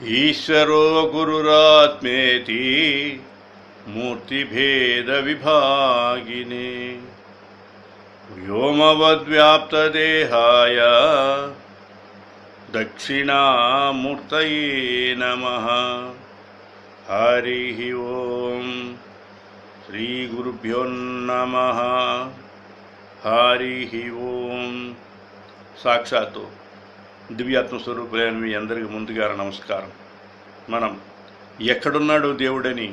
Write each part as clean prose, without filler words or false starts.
ఈశ్వరో గురురాత్మేతి మూర్తిభేద విభాగినే వ్యోమవద్వ్యాప్తదేహాయ దక్షిణామూర్తయే నమః. హరి ఓం. శ్రీ గురుభ్యో నమః. హరి ఓం. సాక్షాత్తు దివ్యాత్మస్వరూపులైన మీ అందరికీ ముందుగా నమస్కారం. మనం ఎక్కడున్నాడు దేవుడని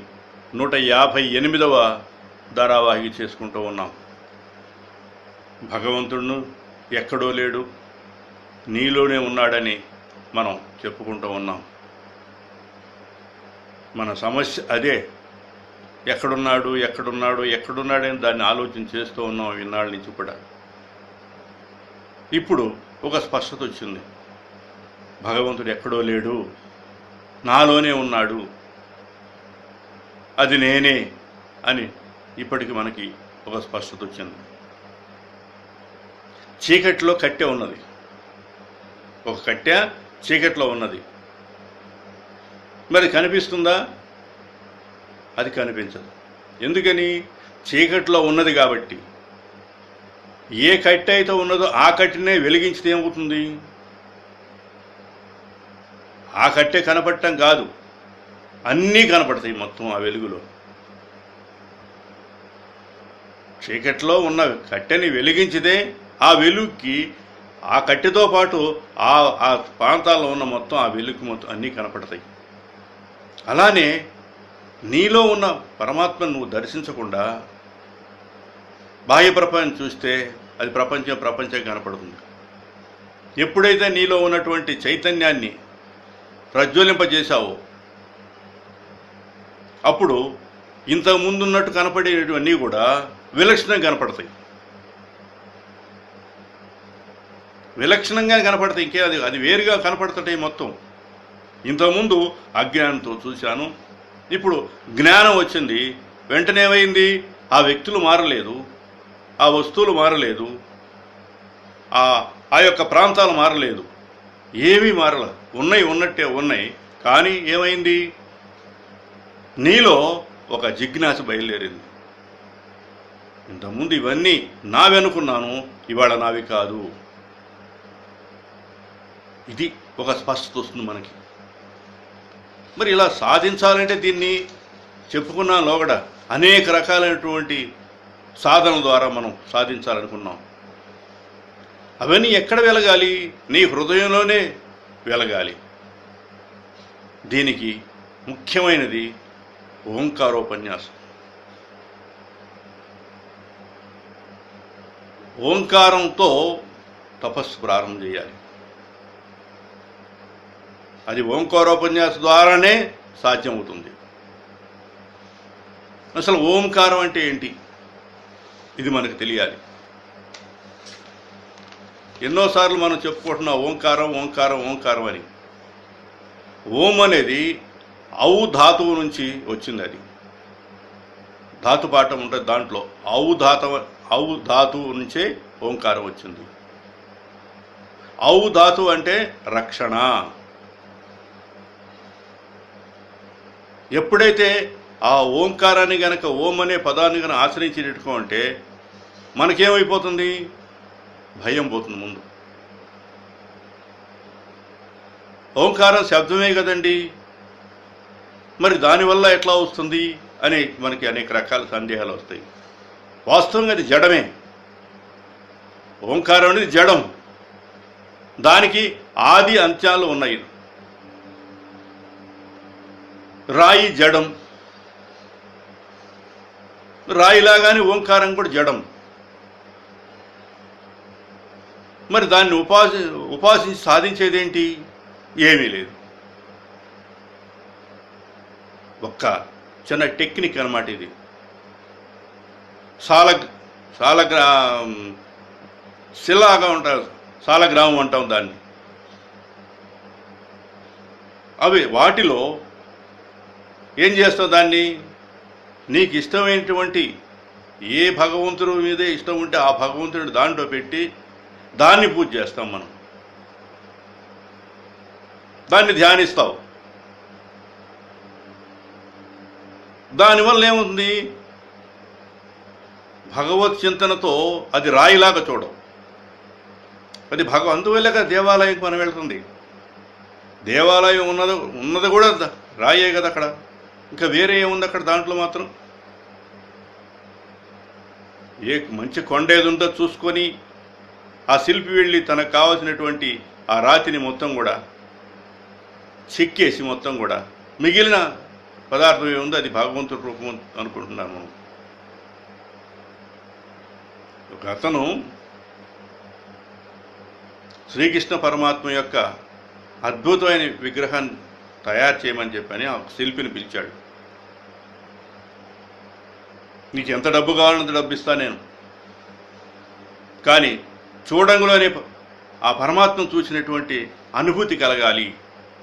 158వ ధారావాహిక చేసుకుంటూ ఉన్నాం. భగవంతుడు ఎక్కడో లేడు, నీలోనే ఉన్నాడని మనం చెప్పుకుంటూ ఉన్నాం. మన సమస్య అదే, ఎక్కడున్నాడు ఎక్కడున్నాడు ఎక్కడున్నాడని దాన్ని ఆలోచన చేస్తూ ఉన్నాం ఇన్నాళ్ళ నుంచి కూడా. ఇప్పుడు ఒక స్పష్టత వచ్చింది. భగవంతుడు ఎక్కడో లేడు, నాలోనే ఉన్నాడు, అది నేనే అని ఇప్పటికి మనకి ఒక స్పష్టత వచ్చింది. చీకట్లో కట్టె ఉన్నది, ఒక కట్టె చీకట్లో ఉన్నది. మరి కనిపిస్తుందా? అది కనిపించదు. ఎందుకని? చీకట్లో ఉన్నది కాబట్టి. ఏ కట్టె అయితే ఉన్నదో ఆ కట్టెనే వెలిగించితే ఏమవుతుంది? ఆ కట్టె కనపడటం కాదు, అన్నీ కనపడతాయి మొత్తం ఆ వెలుగులో. చీకట్లో ఉన్న కట్టెని వెలిగించితే ఆ వెలుగుకి ఆ కట్టెతో పాటు ఆ ప్రాంతాల్లో ఉన్న మొత్తం ఆ వెలుగు మొత్తం అన్నీ కనపడతాయి. అలానే నీలో ఉన్న పరమాత్మను నువ్వు దర్శించకుండా బాహ్య ప్రపంచం చూస్తే అది ప్రపంచం కనపడుతుంది. ఎప్పుడైతే నీలో ఉన్నటువంటి చైతన్యాన్ని ప్రజ్వలింపజేశావో అప్పుడు ఇంతకు ముందున్నట్టు కనపడేటివన్నీ కూడా విలక్షణంగా కనపడతాయి. విలక్షణంగా కనపడతాయి, ఇంకే అది వేరుగా కనపడుతుంటాయి మొత్తం. ఇంతకుముందు అజ్ఞానంతో చూశాను, ఇప్పుడు జ్ఞానం వచ్చింది. వెంటనే ఏమైంది? ఆ వ్యక్తులు మారలేదు, ఆ వస్తువులు మారలేదు, ఆ యొక్క ప్రాంతాలు మారలేదు, ఏమీ మారల, ఉన్నట్టే ఉన్నాయి. కానీ ఏమైంది? నీలో ఒక జిజ్ఞాస బయలుదేరింది. ఇంతకుముందు ఇవన్నీ నావనుకున్నాను, ఇవాళ నావి కాదు. ఇది ఒక స్పష్టత వస్తుంది మనకి. మరి ఇలా సాధించాలంటే దీన్ని చెప్పుకున్నాం లోగడ అనేక రకాలైనటువంటి సాధనల ద్వారా మనం సాధించాలనుకున్నాం. అవన్నీ ఎక్కడ వెలగాలి? నీ హృదయంలోనే వెలగాలి. దీనికి ముఖ్యమైనది ఓంకారోపన్యాసం. ఓంకారంతో తపస్సు ప్రారంభం చేయాలి. అది ఓంకారోపన్యాసం ద్వారానే సాధ్యమవుతుంది. అసలు ఓంకారం అంటే ఏంటి? ఇది మనకు తెలియాలి. ఎన్నోసార్లు మనం చెప్పుకుంటున్నాం ఓంకారం ఓంకారం ఓంకారం అని. ఓం అనేది ఔ ధాతువు నుంచి వచ్చింది. అది ధాతుపాఠం ఉంటుంది, దాంట్లో ఔ ధాతువు నుంచే ఓంకారం వచ్చింది. ఔ ధాతువు అంటే రక్షణ. ఎప్పుడైతే ఆ ఓంకారాన్ని గనక, ఓం అనే పదాన్ని కనుక ఆశ్రయించేటట్టుకుంటే మనకేమైపోతుంది? భయం పోతుంది ముందు. ఓంకారం శబ్దమే కదండి, మరి దానివల్ల ఎట్లా వస్తుంది అని మనకి అనేక రకాల సందేహాలు వస్తాయి. వాస్తవంగా అది జడమే. ఓంకారం అనేది జడం, దానికి ఆది అంత్యాలు ఉన్నాయి. రాయి జడం, రాయిలాగానే ఓంకారం కూడా జడం. మరి దాన్ని ఉపాసించి సాధించేదేంటి? ఏమీ లేదు. ఒక్క చిన్న టెక్నిక్ అన్నమాట ఇది. శిలాగా ఉంటారు, సాలగ్రామం అంటాం దాన్ని. అవి వాటిలో ఏం చేస్తావు? దాన్ని నీకు ఇష్టమైనటువంటి ఏ భగవంతుడి మీదే ఇష్టం ఉంటే ఆ భగవంతుడి దాంట్లో పెట్టి దాన్ని పూజ చేస్తాం మనం. దాన్ని ధ్యానిస్తావు. దానివల్ల ఏముంది, భగవత్ చింతనతో అది రాయిలాగా చూడం. అది అందువల్లగా దేవాలయంకి మనం వెళ్తుంది. దేవాలయం ఉన్నది కూడా రాయే కదా అక్కడ, ఇంకా వేరే ఏముంది అక్కడ దాంట్లో మాత్రం. ఏ మంచి కొండ ఏది ఉందో చూసుకొని ఆ శిల్పి వెళ్ళి తనకు కావాల్సినటువంటి ఆ రాతిని మొత్తం కూడా చెక్కేసి మొత్తం కూడా మిగిలిన పదార్థం ఏముందో అది భగవంతుడి రూపం అనుకుంటున్నాను. ఒక అతను శ్రీకృష్ణ పరమాత్మ యొక్క అద్భుతమైన విగ్రహాన్ని తయారు చేయమని చెప్పని ఆ శిల్పిని పిలిచాడు. నీకు ఎంత డబ్బు కావాలంత డబ్బు ఇస్తా నేను, కానీ చూడంగులోనే ఆ పరమాత్మను చూసినటువంటి అనుభూతి కలగాలి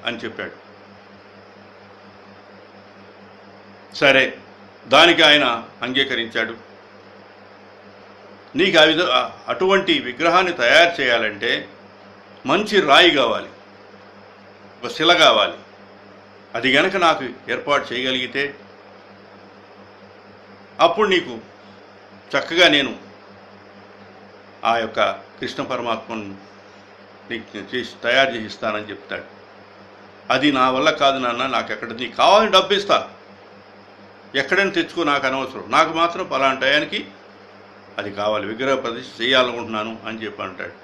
అని చెప్పాడు. సరే, దానికి ఆయన అంగీకరించాడు. నీకు అటువంటి విగ్రహాన్ని తయారు చేయాలంటే మంచి రాయి కావాలి, ఒక శిల కావాలి. అది గనక నాకు ఏర్పాటు చేయగలిగితే అప్పుడు నీకు చక్కగా నేను ఆ యొక్క కృష్ణ పరమాత్మను నీకు తయారు చేసి ఇస్తానని చెప్తాడు. అది నా వల్ల కాదు నాన్న, నాకు నీకు కావాలని డబ్బు ఇస్తా, ఎక్కడైనా తెచ్చుకో, నాకు అనవసరం, నాకు మాత్రం పలానా టయానికి అది కావాలి, విగ్రహ ప్రతిష్ఠ చేయాలనుకుంటున్నాను అని చెప్పి అంటాడు.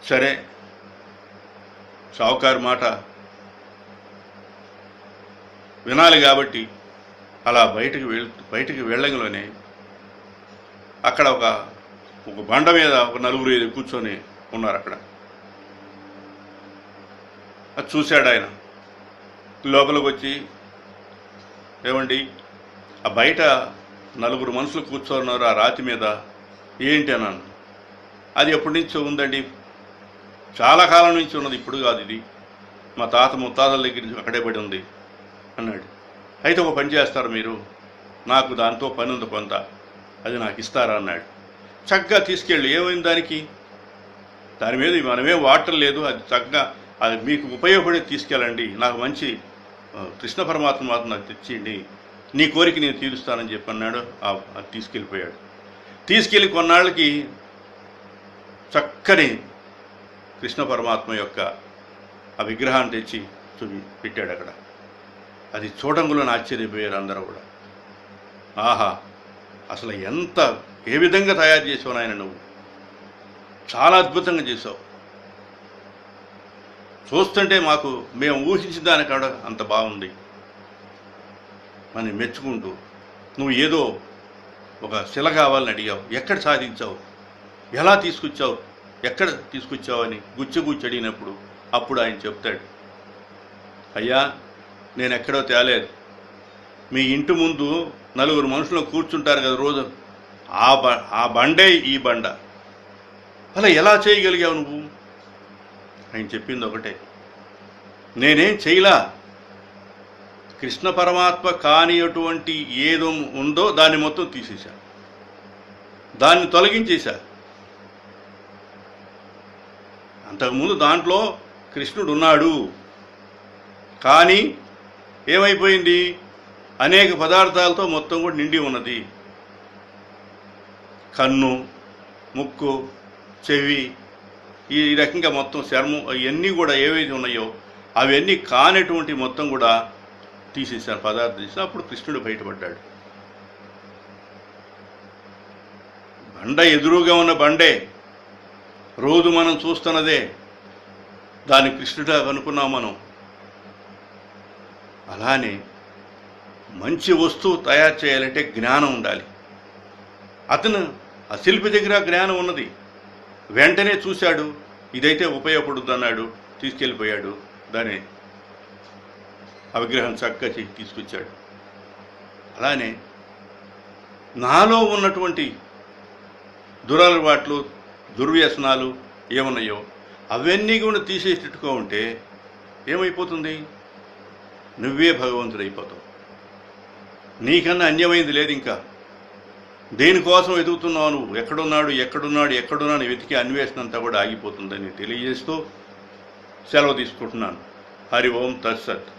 సరే, షావుకారు మాట వినాలి కాబట్టి అలా బయటికి వెళ్ళంలోనే అక్కడ ఒక బండ మీద ఒక 4-5 కూర్చొని ఉన్నారు అక్కడ. అది చూశాడు ఆయన. లోపలికి వచ్చి, ఏమండి, ఆ బయట 4 మనుషులు కూర్చోన్నారు ఆ రాతి మీద, ఏంటి అన్నాను. అది ఎప్పటి నుంచో ఉందండి, చాలా కాలం నుంచి ఉన్నది, ఇప్పుడు కాదు, ఇది మా తాత ముత్తాతల దగ్గర నుంచి అక్కడే పడి ఉంది అన్నాడు. అయితే ఒక పని చేస్తారు మీరు, నాకు దాంతో పని ఉంది కొంత, అది నాకు ఇస్తారా అన్నాడు. చక్కగా తీసుకెళ్ళి, ఏమైంది దానికి, దాని మీద మనమేం వాటర్ లేదు, అది చక్కగా అది మీకు ఉపయోగపడే తీసుకెళ్ళండి, నాకు మంచి కృష్ణ పరమాత్మ మాత్రం నాకు తెచ్చిండి, నీ కోరిక నేను తీరుస్తానని చెప్పి అన్నాడు. అది తీసుకెళ్ళిపోయాడు. తీసుకెళ్ళి కొన్నాళ్ళకి చక్కని కృష్ణ పరమాత్మ యొక్క ఆ విగ్రహాన్ని తెచ్చి పెట్టాడు అక్కడ. అది చూడంగులో ఆశ్చర్యపోయారు అందరూ కూడా. ఆహా, అసలు ఏ విధంగా తయారు చేసావు నాయన, నువ్వు చాలా అద్భుతంగా చేసావు, చూస్తుంటే మేము ఊహించిన దానికాడ అంత బాగుంది అని మెచ్చుకుంటూ, నువ్వు ఏదో ఒక శిల కావాలని అడిగావు, ఎక్కడ సాధించావు, ఎలా తీసుకొచ్చావు, ఎక్కడ తీసుకొచ్చావు అని గుచ్చి అడిగినప్పుడు అప్పుడు ఆయన చెప్తాడు, అయ్యా, నేను ఎక్కడో తేలేదు, మీ ఇంటి ముందు 4 మనుషులు కూర్చుంటారు కదా రోజు, ఆ బండే ఈ బండ, అలా ఎలా చేయగలిగావు నువ్వు? ఆయన చెప్పింది ఒకటే, నేనేం చేయలా, కృష్ణ పరమాత్మ కానిటువంటి ఏదో ఉందో దాన్ని మొత్తం తీసేశా, దాన్ని తొలగించేశా. అంతకుముందు దాంట్లో కృష్ణుడు ఉన్నాడు, కానీ ఏమైపోయింది, అనేక పదార్థాలతో మొత్తం కూడా నిండి ఉన్నది. కన్ను, ముక్కు, చెవి, ఈ రకంగా మొత్తం చర్మం, అవన్నీ కూడా ఏవైతే ఉన్నాయో అవన్నీ కానటువంటి మొత్తం కూడా తీసేశారు, పదార్థం తీసిన. అప్పుడు కృష్ణుడు బయటపడ్డాడు. బండ ఎదురుగా ఉన్న బండే రోజు మనం చూస్తున్నదే, దాన్ని కృష్ణుడా అనుకున్నాం మనం. అలానే మంచి వస్తువు తయారు చేయాలంటే జ్ఞానం ఉండాలి. ఆ శిల్పి దగ్గర జ్ఞానం ఉన్నది, వెంటనే చూశాడు, ఇదైతే ఉపయోగపడుద్ది అన్నాడు, తీసుకెళ్ళిపోయాడు, దాన్ని ఆ విగ్రహం చక్కగా తీసుకొచ్చాడు. అలానే నాలో ఉన్నటువంటి దురలవాట్లు, దుర్వ్యసనాలు ఏమున్నాయో అవన్నీ కూడా తీసేటట్టుగా ఉంటే ఏమైపోతుంది, నువ్వే భగవంతుడైపోతావు. నీకన్నా అన్యమైంది లేదు. ఇంకా దేనికోసం వెతుకుతున్నావు నువ్వు, ఎక్కడున్నాడు వెతికి అన్వేషణ అంతా కూడా ఆగిపోతుందని తెలియజేస్తూ సెలవు తీసుకుంటున్నాను. హరి ఓం తత్సత్.